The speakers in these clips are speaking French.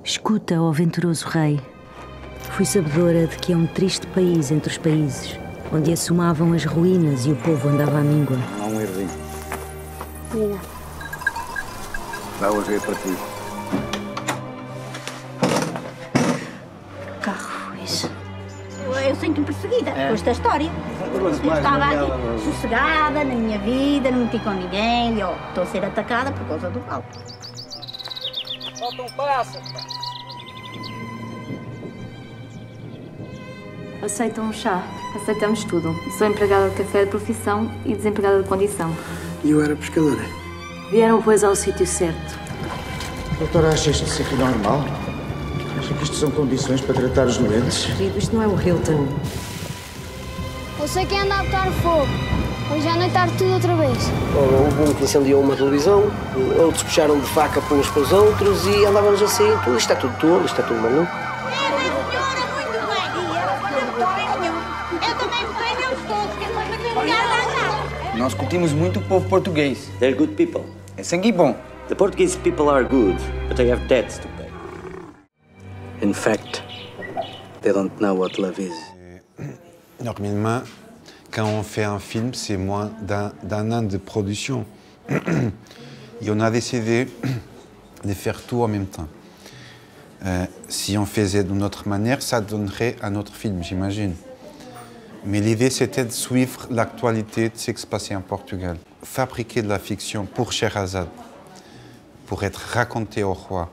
Escuta, ó venturoso rei. Fui sabedora de que é um triste país entre os países, onde assomavam as ruínas e o povo andava à míngua. Há um errinho. Obrigada. Dá hoje aí para ti. Carro, isso. Eu sinto-me perseguida com esta história. Eu estava aqui sossegada na minha vida, não meti com ninguém, e ó, estou a ser atacada por causa do palco. Falta um passo. Aceitam um chá. Aceitamos tudo. Sou empregada de café de profissão e desempregada de condição. E eu era pescadora. Vieram, pois, ao sítio certo. Doutora, acha isto aqui normal? Acha que isto são condições para tratar os doentes? Querido, isto não é o Hilton. Eu sei quem anda a botar fogo. Hoje à noite arde tudo outra vez. Houve um que incendiou uma televisão, outros puxaram de faca para uns para os outros e andávamos assim. Isto está tudo tolo, isto está tudo maluco. Nós curtimos muito o povo português. They're good people. É sangue bom. The Portuguese people are good, but they have debts to pay. In fact, they don't know what love is. Normalement, quand on fait un film, c'est moins d'un an de production. Et on a décidé de faire tout en même temps. Si on faisait d'une autre manière, ça donnerait un autre film, j'imagine. Mais l'idée, c'était de suivre l'actualité de ce qui se passait en Portugal. Fabriquer de la fiction pour Sherazade, pour être raconté au roi,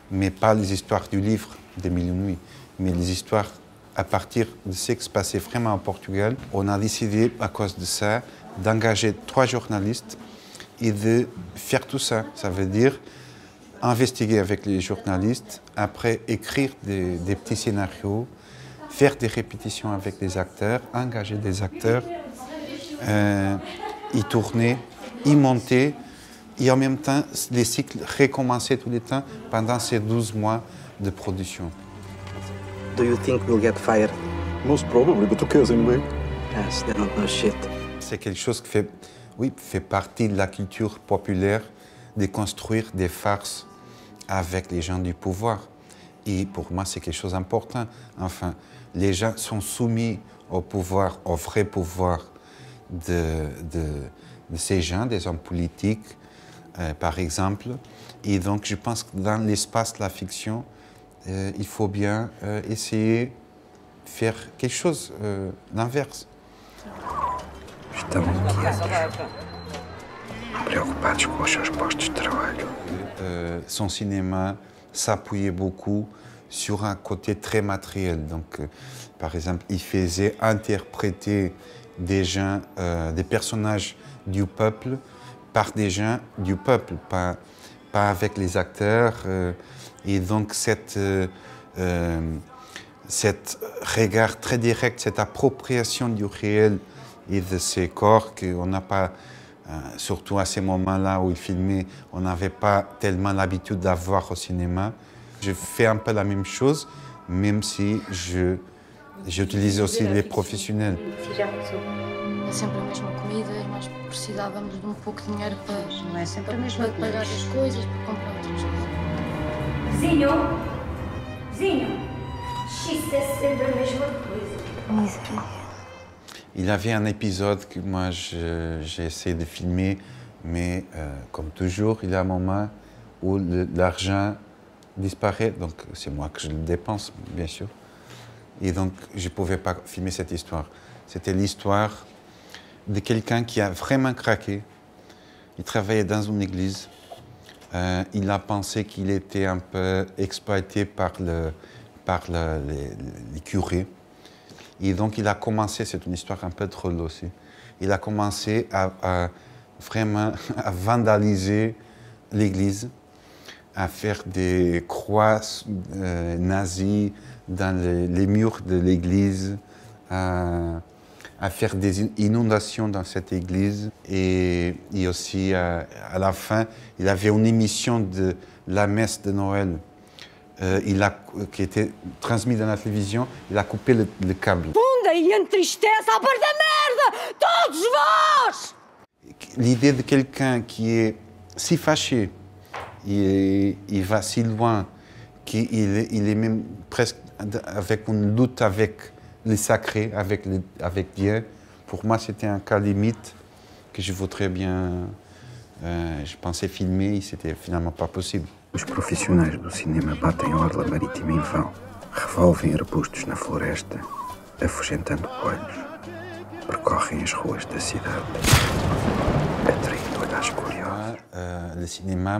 mais pas les histoires du livre des Mille et une Nuits, mais les histoires à partir de ce qui se passait vraiment au Portugal. On a décidé, à cause de ça, d'engager 3 journalistes et de faire tout ça. Ça veut dire investiguer avec les journalistes, après écrire des petits scénarios, faire des répétitions avec des acteurs, engager des acteurs, y tourner, y monter, et en même temps, les cycles recommencer tous les temps pendant ces 12 mois de production. Do you think we'll get fired? Most probably, but who cares anyway? Yes, they don't know shit. C'est quelque chose qui fait partie de la culture populaire de construire des farces avec les gens du pouvoir. Et pour moi, c'est quelque chose d'important. Enfin, les gens sont soumis au pouvoir, au vrai pouvoir de ces gens, des hommes politiques, par exemple. Et donc, je pense que dans l'espace de la fiction, il faut bien essayer de faire quelque chose d'inverse. Estão inquietos, preocupados com os seus postos de trabalho. Son cinéma s'appuyait beaucoup sur un côté très matériel. Donc, par exemple, il faisait interpréter des gens, des personnages du peuple par des gens du peuple, pas avec les acteurs. Et donc, cette regard très direct, cette appropriation du réel et de ces corps qu'on n'a pas, surtout à ces moments-là où il filmait, on n'avait pas tellement l'habitude d'avoir au cinéma. Je fais un peu la même chose, même si j'utilise aussi les professionnels. É sempre a mesma comida e nós precisávamos de pouco de dinheiro para, Não é sempre a mesma para pagar coisa. as coisas, para comprar outras coisas. Vizinho! Vizinho! Isto é sempre a mesma coisa. Miséria. Il y avait un épisode que moi j'ai essayé de filmer, mais comme toujours, il y a un moment où l'argent disparaît, donc c'est moi que je le dépense, bien sûr. Et donc, je ne pouvais pas filmer cette histoire. C'était l'histoire de quelqu'un qui a vraiment craqué. Il travaillait dans une église. Il a pensé qu'il était un peu exploité par les curés. Et donc, il a commencé, c'est une histoire un peu drôle aussi, il a commencé à vraiment à vandaliser l'église, à faire des croix nazies dans les murs de l'église, à faire des inondations dans cette église. Et aussi, à la fin, il avait une émission de la messe de Noël qui était transmise dans la télévision. Il a coupé le câble. E entristece a par da merda! Todos vós! L'idée de quelqu'un qui est si fâché, il va si loin, qu'il est même presque avec une lutte avec le sacré, avec Dieu. Pour moi, c'était un cas limite que je voudrais bien, je pensais filmer e c'était finalement pas possible. Os profissionais do cinema batem a orla marítima em vão, revolvem arbustos na floresta, afugentando coelhos, percorrem as ruas da cidade, atraindo olhares curiosos. Le cinéma,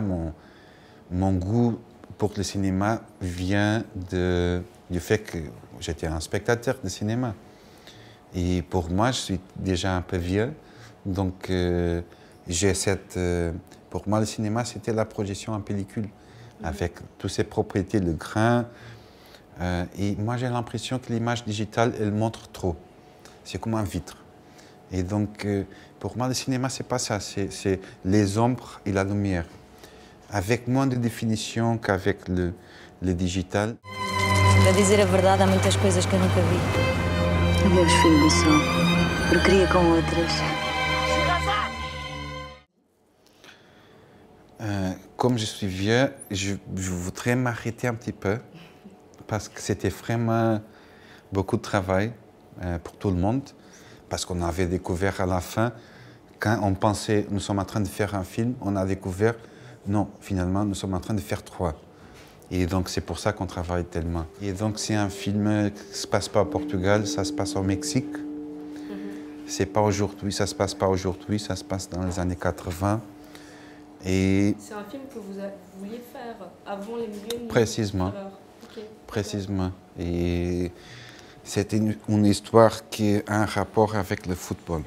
mon goût pour le cinéma vient du fait que j'étais un spectateur de cinéma. Et pour moi, je suis déjà un peu vieux, donc j'ai cette... pour moi, le cinéma, c'était la projection en pellicule, avec toutes ses propriétés, le grain. Et moi, j'ai l'impression que l'image digitale, elle montre trop. C'est comme un vitre. Et donc, pour moi, le cinéma, c'est pas ça, c'est les ombres et la lumière. Avec moins de définition qu'avec le digital. Para dizer a verdade, há muitas coisas que eu nunca vi. Adeus, filho do sol. Procria com outras. Comme je suis vieux, je voudrais m'arrêter un petit peu parce que c'était vraiment beaucoup de travail pour tout le monde. Parce qu'on avait découvert à la fin, quand on pensait nous sommes en train de faire un film, on a découvert non, finalement nous sommes en train de faire 3. Et donc c'est pour ça qu'on travaille tellement. Et donc c'est un film qui ne se passe pas au Portugal, ça se passe au Mexique. C'est pas aujourd'hui, ça se passe pas aujourd'hui, ça se passe dans les années 80. Et c'est un film que vous vouliez faire avant les millions de... Précisément. Okay. Précisément. Et c'était une histoire qui a un rapport avec le football.